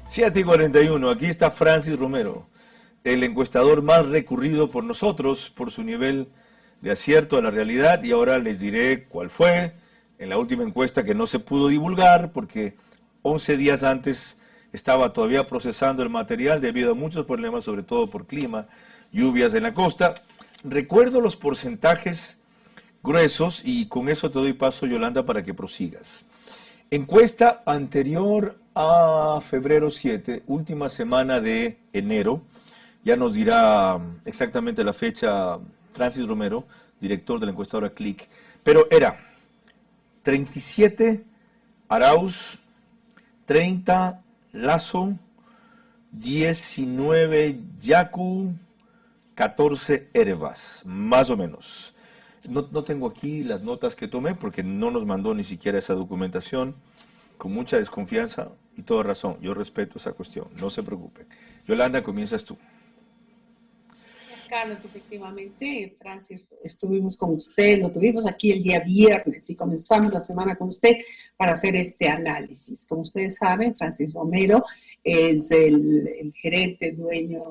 7:41, aquí está Francis Romero, el encuestador más recurrido por nosotros por su nivel de acierto a la realidad, y ahora les diré cuál fue en la última encuesta que no se pudo divulgar porque 11 días antes estaba todavía procesando el material debido a muchos problemas, sobre todo por clima, lluvias en la costa. Recuerdo los porcentajes gruesos y con eso te doy paso, Yolanda, para que prosigas. Encuesta anterior a febrero 7, última semana de enero, ya nos dirá exactamente la fecha Francis Romero, director de la encuestadora Click, pero era 37 Arauz, 30 Lazo, 19 Yacu, 14 Hervas, más o menos. No tengo aquí las notas que tomé porque no nos mandó ni siquiera esa documentación, con mucha desconfianza y toda razón. Yo respeto esa cuestión, no se preocupen. Yolanda, comienzas tú. Carlos, efectivamente, Francis, estuvimos con usted, lo tuvimos aquí el día viernes y comenzamos la semana con usted para hacer este análisis. Como ustedes saben, Francis Romero es el gerente, dueño,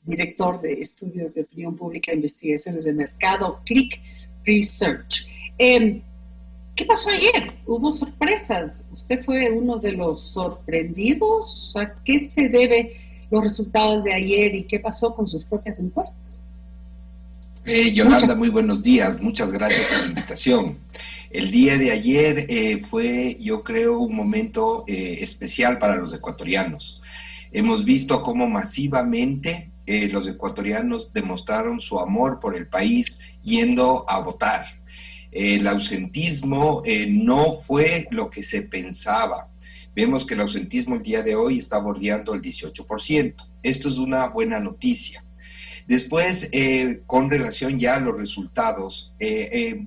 director de estudios de opinión pública e investigaciones de mercado, Click Research. ¿Qué pasó ayer? Hubo sorpresas. ¿Usted fue uno de los sorprendidos? ¿A qué se debe los resultados de ayer y qué pasó con sus propias encuestas? Yolanda, muy buenos días. Muchas gracias por la invitación. El día de ayer fue, yo creo, un momento especial para los ecuatorianos. Hemos visto cómo masivamente los ecuatorianos demostraron su amor por el país yendo a votar. El ausentismo no fue lo que se pensaba. Vemos que el ausentismo el día de hoy está bordeando el 18%. Esto es una buena noticia. Después, con relación ya a los resultados,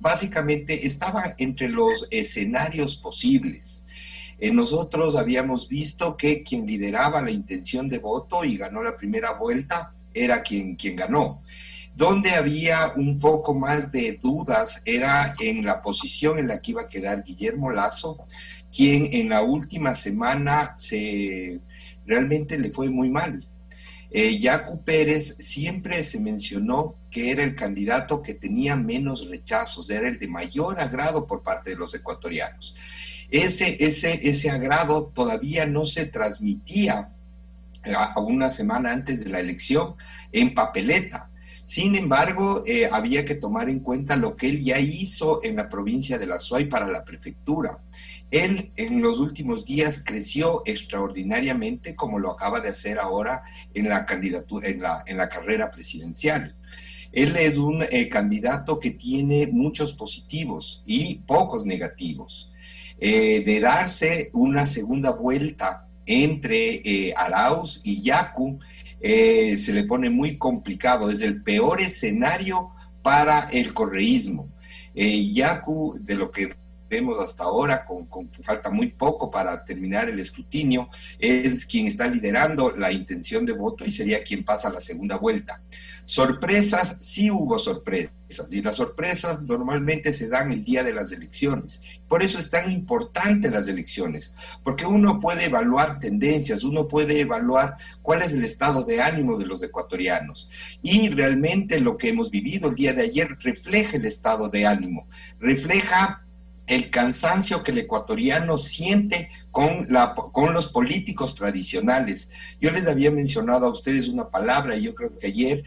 básicamente estaba entre los escenarios posibles. Nosotros habíamos visto que quien lideraba la intención de voto y ganó la primera vuelta era quien ganó. Donde había un poco más de dudas era en la posición en la que iba a quedar Guillermo Lasso, quien en la última semana realmente le fue muy mal. Yacu Pérez siempre se mencionó que era el candidato que tenía menos rechazos, era el de mayor agrado por parte de los ecuatorianos. Ese agrado todavía no se transmitía a una semana antes de la elección en papeleta. Sin embargo, había que tomar en cuenta lo que él ya hizo en la provincia de La Suay para la prefectura. Él en los últimos días creció extraordinariamente, como lo acaba de hacer ahora en la candidatura, en la carrera presidencial. Él es un candidato que tiene muchos positivos y pocos negativos. De darse una segunda vuelta entre Arauz y Yacu, se le pone muy complicado. Es el peor escenario para el correísmo. Yacu, de lo que vemos hasta ahora, con falta muy poco para terminar el escrutinio, es quien está liderando la intención de voto y sería quien pasa a la segunda vuelta. Sorpresas, sí hubo sorpresas, y las sorpresas normalmente se dan el día de las elecciones. Por eso es tan importante las elecciones, porque uno puede evaluar tendencias, uno puede evaluar cuál es el estado de ánimo de los ecuatorianos, y realmente lo que hemos vivido el día de ayer refleja el estado de ánimo, refleja el cansancio que el ecuatoriano siente con los políticos tradicionales. Yo les había mencionado a ustedes una palabra y yo creo que ayer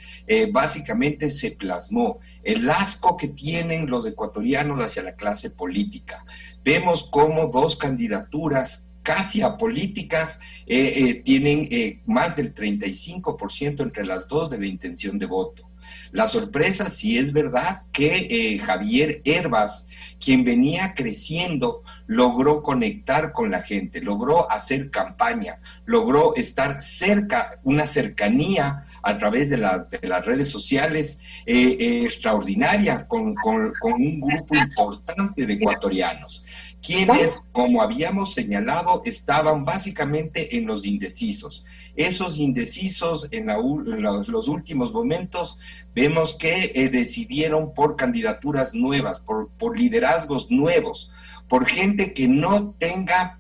básicamente se plasmó el asco que tienen los ecuatorianos hacia la clase política. Vemos cómo dos candidaturas casi apolíticas tienen más del 35% entre las dos de la intención de voto. La sorpresa sí es verdad que Javier Hervas, quien venía creciendo, logró conectar con la gente, logró hacer campaña, logró estar cerca, una cercanía a través de las redes sociales extraordinaria con un grupo importante de ecuatorianos, quienes, como habíamos señalado, estaban básicamente en los indecisos. Esos indecisos en los últimos momentos vemos que decidieron por candidaturas nuevas, por liderazgos nuevos, por gente que no tenga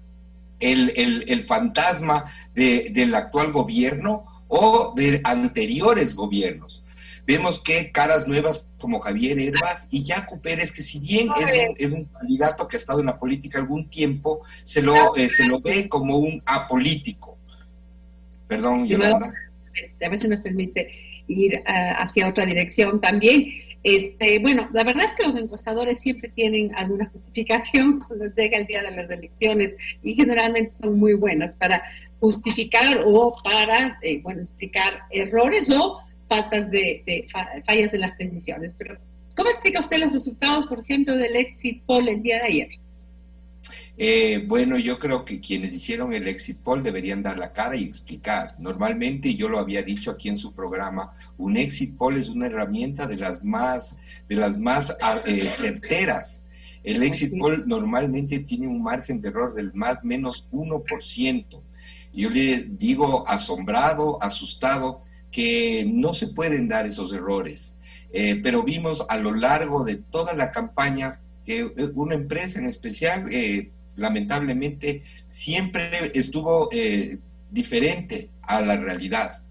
el fantasma del actual gobierno o de anteriores gobiernos. Vemos que caras nuevas como Javier Hervas y Yacu Pérez, que si bien es un candidato que ha estado en la política algún tiempo, se lo ve como un apolítico. Perdón, Yolanda. A veces nos permite ir hacia otra dirección también. Bueno, la verdad es que los encuestadores siempre tienen alguna justificación cuando llega el día de las elecciones y generalmente son muy buenas para justificar o para, explicar errores o fallas en las decisiones. Pero, ¿cómo explica usted los resultados, por ejemplo, del exit poll el día de ayer? Bueno, yo creo que quienes hicieron el exit poll deberían dar la cara y explicar. Normalmente, yo lo había dicho aquí en su programa, un exit poll es una herramienta de las más certeras. El exit poll normalmente tiene un margen de error del más o menos 1%. Yo le digo asombrado, asustado, que no se pueden dar esos errores. Pero vimos a lo largo de toda la campaña que una empresa en especial, lamentablemente, siempre estuvo diferente a la realidad.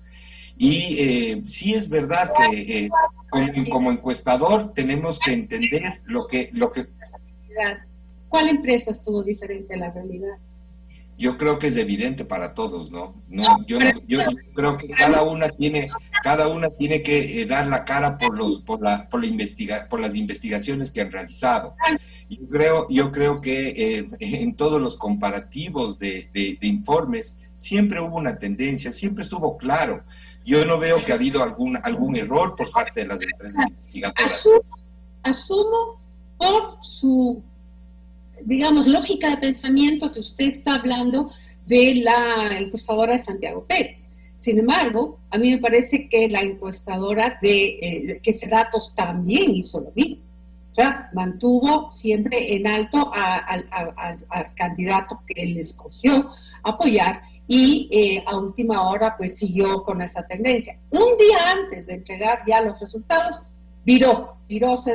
Y sí es verdad que como encuestador tenemos que entender lo que... ¿Cuál empresa estuvo diferente a la realidad? Yo creo que es evidente para todos, ¿no? Yo creo que cada una tiene que dar la cara por las investigaciones que han realizado. Yo creo que en todos los comparativos de informes siempre hubo una tendencia, siempre estuvo claro. Yo no veo que ha habido algún error por parte de las empresas investigadoras. Asumo por su, digamos, lógica de pensamiento que usted está hablando de la encuestadora de Santiago Pérez. Sin embargo, a mí me parece que la encuestadora de que Datos también hizo lo mismo. O sea, mantuvo siempre en alto al candidato que él escogió apoyar y a última hora pues siguió con esa tendencia. Un día antes de entregar ya los resultados, viró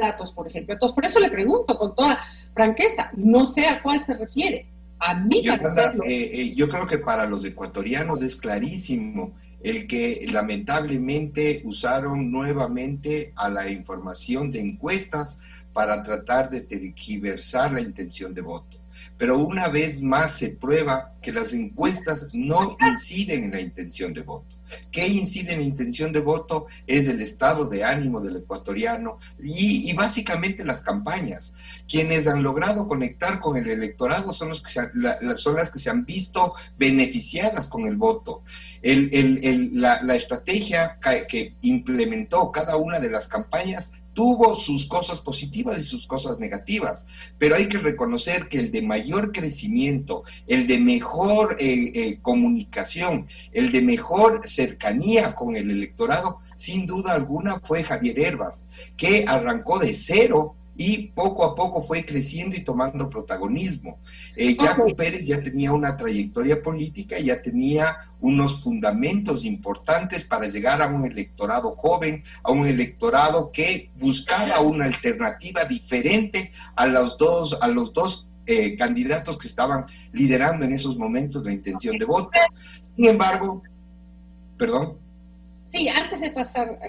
Datos, por ejemplo. Entonces, por eso le pregunto con toda franqueza, no sé a cuál se refiere. A mí parecer... yo creo que para los ecuatorianos es clarísimo el que lamentablemente usaron nuevamente a la información de encuestas para tratar de tergiversar la intención de voto. Pero una vez más se prueba que las encuestas no inciden en la intención de voto. ¿Qué incide en la intención de voto? Es el estado de ánimo del ecuatoriano y básicamente las campañas. Quienes han logrado conectar con el electorado son las que se han visto beneficiadas con el voto. La estrategia que implementó cada una de las campañas tuvo sus cosas positivas y sus cosas negativas, pero hay que reconocer que el de mayor crecimiento, el de mejor comunicación, el de mejor cercanía con el electorado, sin duda alguna fue Javier Hervas, que arrancó de cero y poco a poco fue creciendo y tomando protagonismo. Yacu Pérez ya tenía una trayectoria política, ya tenía unos fundamentos importantes para llegar a un electorado joven, a un electorado que buscaba una alternativa diferente a los dos candidatos que estaban liderando en esos momentos la intención de voto. Sin embargo, perdón. Sí, antes de pasar,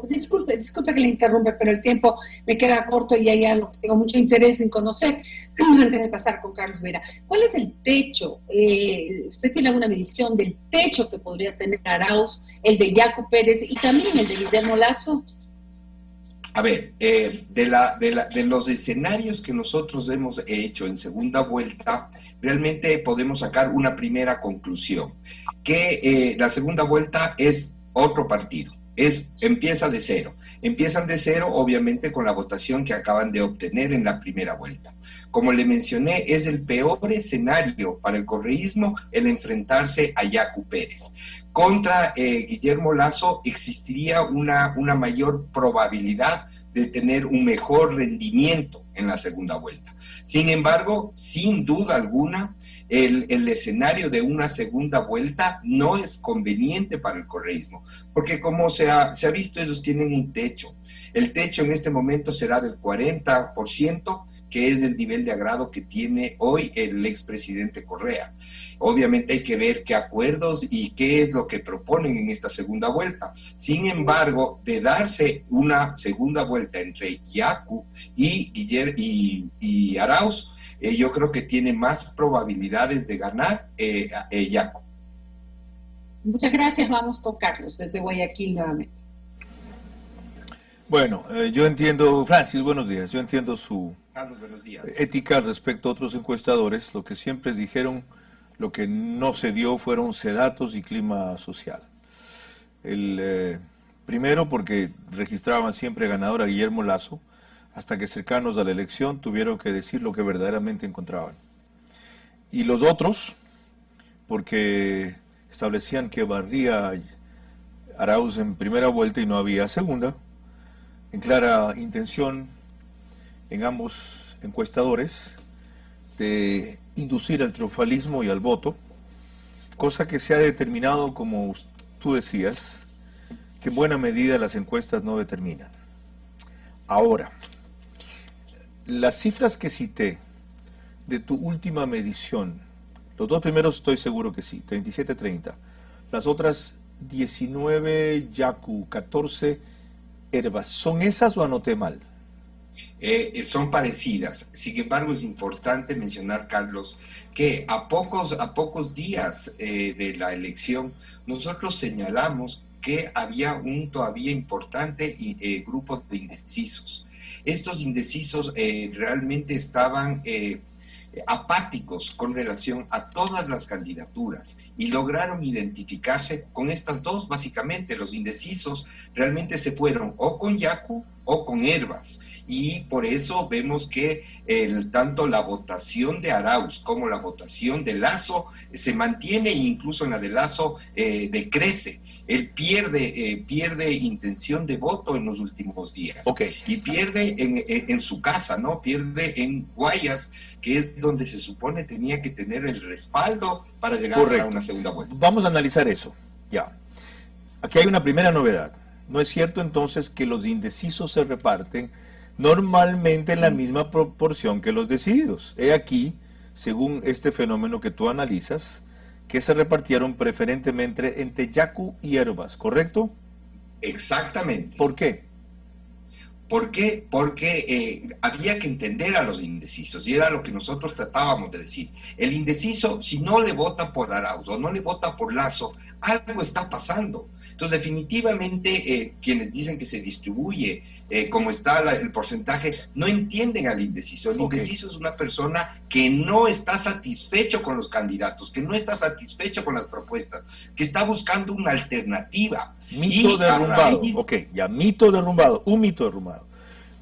disculpe que le interrumpe, pero el tiempo me queda corto y hay algo que tengo mucho interés en conocer antes de pasar con Carlos Vera. ¿Cuál es el techo? ¿Usted tiene alguna medición del techo que podría tener Arauz, el de Yacu Pérez y también el de Guillermo Lasso? A ver, de los escenarios que nosotros hemos hecho en segunda vuelta, realmente podemos sacar una primera conclusión, que la segunda vuelta es otro partido, empieza de cero. Empiezan de cero, obviamente, con la votación que acaban de obtener en la primera vuelta. Como le mencioné, es el peor escenario para el correísmo el enfrentarse a Yacu Pérez. Contra Guillermo Lasso existiría una mayor probabilidad de tener un mejor rendimiento en la segunda vuelta. Sin embargo, sin duda alguna, el escenario de una segunda vuelta no es conveniente para el correísmo, porque como se ha visto, ellos tienen un techo. El techo en este momento será del 40%, que es el nivel de agrado que tiene hoy el expresidente Correa. Obviamente hay que ver qué acuerdos y qué es lo que proponen en esta segunda vuelta. Sin embargo, de darse una segunda vuelta entre Yacu y Arauz, yo creo que tiene más probabilidades de ganar Yacu. Muchas gracias. Vamos con Carlos desde Guayaquil nuevamente. Bueno, yo entiendo, Francis, buenos días, yo entiendo su Carlos, buenos días. Ética respecto a otros encuestadores. Lo que siempre dijeron, lo que no se dio fueron sedatos y clima social. Primero porque registraban siempre ganador a Guillermo Lasso, hasta que cercanos a la elección tuvieron que decir lo que verdaderamente encontraban. Y los otros, porque establecían que barría Arauz en primera vuelta y no había segunda, en clara intención en ambos encuestadores de inducir al triunfalismo y al voto, cosa que se ha determinado, como tú decías, que en buena medida las encuestas no determinan. Ahora, las cifras que cité de tu última medición, los dos primeros estoy seguro que sí, 37-30. Las otras 19 Yacu, 14 Hervas, ¿son esas o anoté mal? Son parecidas. Sin embargo, es importante mencionar, Carlos, que a pocos días de la elección, nosotros señalamos que había un todavía importante grupo de indecisos. Estos indecisos realmente estaban apáticos con relación a todas las candidaturas y lograron identificarse con estas dos. Básicamente, los indecisos realmente se fueron o con Yacu o con Hervas, y por eso vemos que tanto la votación de Arauz como la votación de Lasso se mantiene, e incluso en la de Lasso decrece. Él pierde intención de voto en los últimos días. Okay. Y pierde en su casa, ¿no? Pierde en Guayas, que es donde se supone tenía que tener el respaldo para llegar Correcto. a una segunda vuelta. Vamos a analizar eso. Ya. Aquí hay una primera novedad. No es cierto entonces que los indecisos se reparten normalmente en la misma proporción que los decididos. He aquí, según este fenómeno que tú analizas, que se repartieron preferentemente entre Yacu y Hervas, ¿correcto? Exactamente. ¿Por qué? ¿Por qué? Porque había que entender a los indecisos, y era lo que nosotros tratábamos de decir. El indeciso, si no le vota por Arauz o no le vota por Lasso, algo está pasando. Entonces, definitivamente, quienes dicen que se distribuye como está el porcentaje, no entienden al indeciso. El indeciso es una persona que no está satisfecho con los candidatos, que no está satisfecho con las propuestas, que está buscando una alternativa. Mito derrumbado. Ya, mito derrumbado, un mito derrumbado.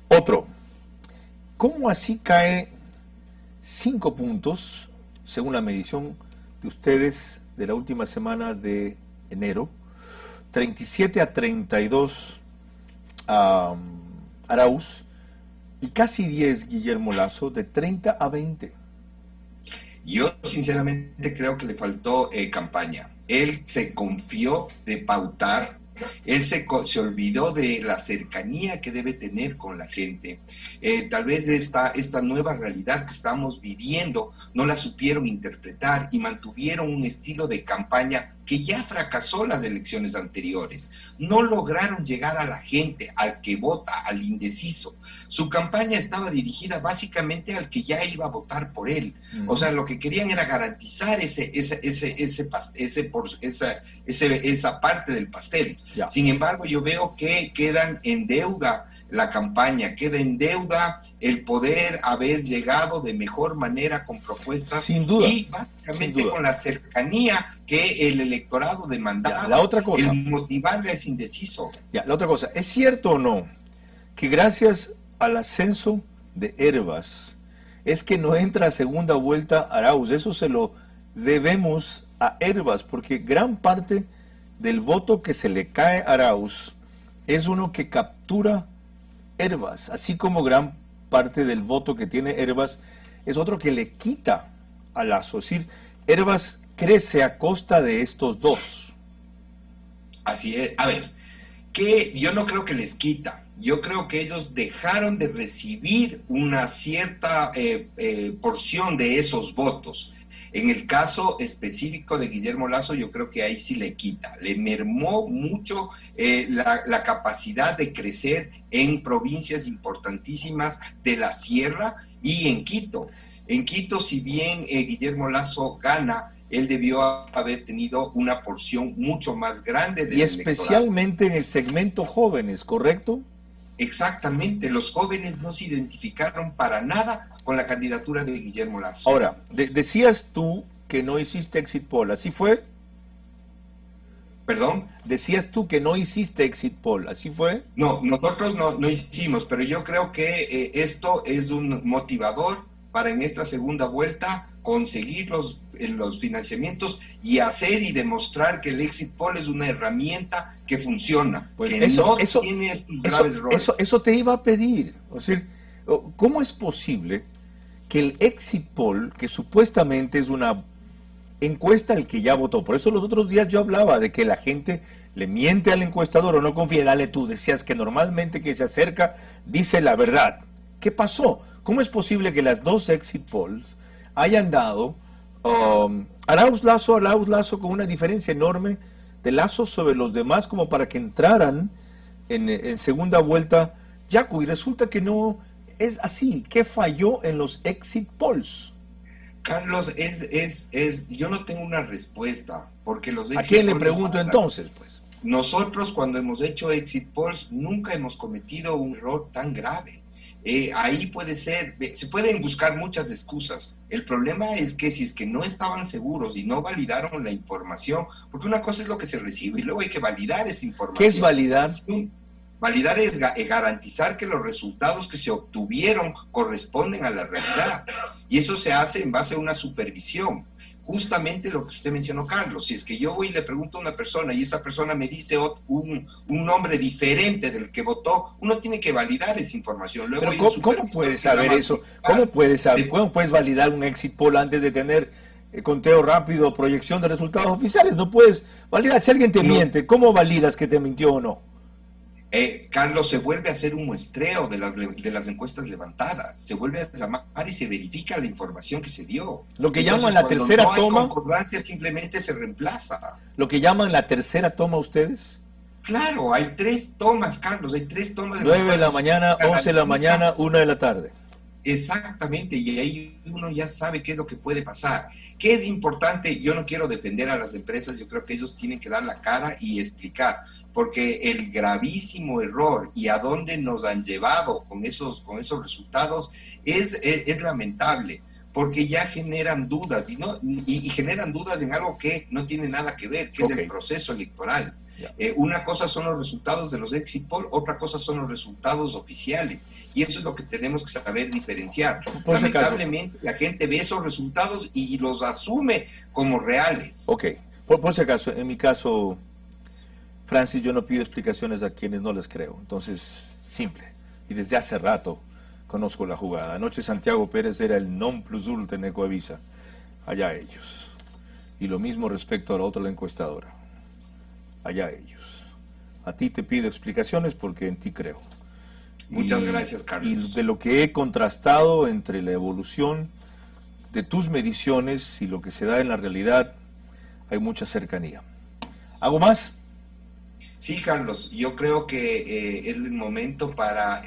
Otro, ¿cómo así cae 5 puntos, según la medición de ustedes de la última semana de enero, 37-32 Arauz y casi 10 Guillermo Lasso, de 30-20? Yo sinceramente creo que le faltó campaña. Él se confió de pautar, él se olvidó de la cercanía que debe tener con la gente. Tal vez esta nueva realidad que estamos viviendo no la supieron interpretar y mantuvieron un estilo de campaña que ya fracasó las elecciones anteriores. No lograron llegar a la gente, al que vota, al indeciso. Su campaña estaba dirigida básicamente al que ya iba a votar por él. O sea, lo que querían era garantizar esa parte del pastel. Ya. Sin embargo, yo veo que quedan en deuda la campaña, queda en deuda el poder haber llegado de mejor manera con propuestas, sin duda, y básicamente con la cercanía que el electorado demandaba. Ya, la otra cosa, el motivarle es indeciso. Ya, la otra cosa, ¿es cierto o no que gracias al ascenso de Hervas es que no entra a segunda vuelta Arauz? Eso se lo debemos a Hervas, porque gran parte del voto que se le cae a Arauz es uno que captura Hervas, así como gran parte del voto que tiene Hervas es otro que le quita a Lasso. Es decir, Hervas crece a costa de estos dos. Así es. A ver, que yo no creo que les quita. Yo creo que ellos dejaron de recibir una cierta porción de esos votos. En el caso específico de Guillermo Lasso, yo creo que ahí sí le quita. Le mermó mucho la capacidad de crecer en provincias importantísimas de la Sierra y en Quito. En Quito, si bien Guillermo Lasso gana, él debió haber tenido una porción mucho más grande del electorado. Y especialmente en el segmento jóvenes, ¿correcto? Exactamente, los jóvenes no se identificaron para nada con la candidatura de Guillermo Lasso. Ahora, decías tú que no hiciste exit poll, ¿así fue? ¿Perdón? Decías tú que no hiciste exit poll, ¿así fue? No, nosotros no hicimos, pero yo creo que esto es un motivador para en esta segunda vuelta conseguir los financiamientos y hacer y demostrar que el exit poll es una herramienta que funciona, pues que no tiene estos graves errores. Eso te iba a pedir. O sea, ¿cómo es posible que el exit poll, que supuestamente es una encuesta al que ya votó, por eso los otros días yo hablaba de que la gente le miente al encuestador o no confía, dale tú, decías que normalmente que se acerca dice la verdad. ¿Qué pasó? ¿Cómo es posible que las dos exit polls hayan dado Arauz Lasso con una diferencia enorme de Lasso sobre los demás como para que entraran en segunda vuelta Yacu? Y resulta que no es así. ¿Qué falló en los exit polls? Carlos, yo no tengo una respuesta, porque los exit ¿A quién le polls pregunto entonces, pues? Nosotros, cuando hemos hecho exit polls, nunca hemos cometido un error tan grave. Ahí se pueden buscar muchas excusas. El problema es que si es que no estaban seguros y no validaron la información, porque una cosa es lo que se recibe y luego hay que validar esa información. ¿Qué es validar? Validar es garantizar que los resultados que se obtuvieron corresponden a la realidad. Y eso se hace en base a una supervisión. Justamente lo que usted mencionó, Carlos. Si es que yo voy y le pregunto a una persona y esa persona me dice un nombre diferente del que votó, uno tiene que validar esa información. Luego pero ¿cómo puedes saber eso? ¿Cómo puedes validar un exit poll antes de tener conteo rápido, proyección de resultados oficiales? No puedes validar. Si alguien te miente, ¿cómo validas que te mintió o no? Carlos, se vuelve a hacer un muestreo de las encuestas levantadas, se vuelve a llamar y se verifica la información que se dio. Lo que llaman la tercera toma. Cuando no hay concordancia, simplemente se reemplaza. Lo que llaman la tercera toma ustedes. Claro, hay 3 tomas, Carlos, hay 3 tomas. 9 de la mañana, 11 de la mañana, 1 de la tarde. Exactamente, y ahí uno ya sabe qué es lo que puede pasar. ¿Qué es importante? Yo no quiero defender a las empresas, yo creo que ellos tienen que dar la cara y explicar, porque el gravísimo error y a dónde nos han llevado con esos resultados es lamentable, porque ya generan dudas, y generan dudas en algo que no tiene nada que ver, que es el proceso electoral. Una cosa son los resultados de los exit poll, otra cosa son los resultados oficiales, y eso es lo que tenemos que saber diferenciar. Lamentablemente la gente ve esos resultados y los asume como reales. Ok, por si acaso, en mi caso, Francis, yo no pido explicaciones a quienes no les creo, entonces, simple, y desde hace rato conozco la jugada. Anoche Santiago Pérez era el non plus ultra en Ecoavisa, allá ellos, y lo mismo respecto a la otra, la encuestadora. Allá ellos. A ti te pido explicaciones porque en ti creo. Muchas gracias, Carlos. Y de lo que he contrastado entre la evolución de tus mediciones y lo que se da en la realidad, hay mucha cercanía. ¿Algo más? Sí, Carlos, yo creo que es el momento para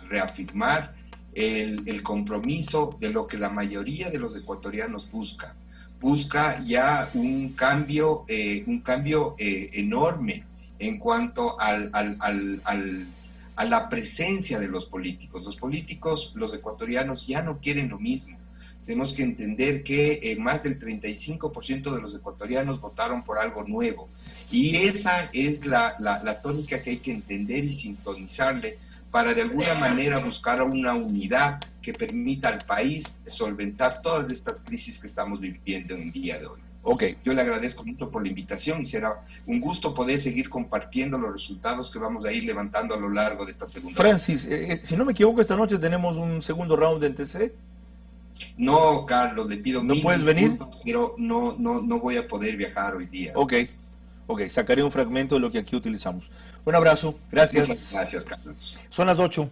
reafirmar el compromiso de lo que la mayoría de los ecuatorianos busca. Busca ya un cambio enorme en cuanto a la presencia de los políticos. Los políticos, los ecuatorianos ya no quieren lo mismo. Tenemos que entender que más del 35% de los ecuatorianos votaron por algo nuevo. Y esa es la tónica que hay que entender y sintonizarle para de alguna manera buscar una unidad que permita al país solventar todas estas crisis que estamos viviendo en el día de hoy. Okay. Yo le agradezco mucho por la invitación y será un gusto poder seguir compartiendo los resultados que vamos a ir levantando a lo largo de esta segunda. Francis, si no me equivoco, esta noche tenemos un segundo round de NTC. No, Carlos, le pido ¿No puedes venir? pero no voy a poder viajar hoy día. Ok, Ok, sacaré un fragmento de lo que aquí utilizamos. Un abrazo, gracias. Muchas gracias, Carlos. Son las 8.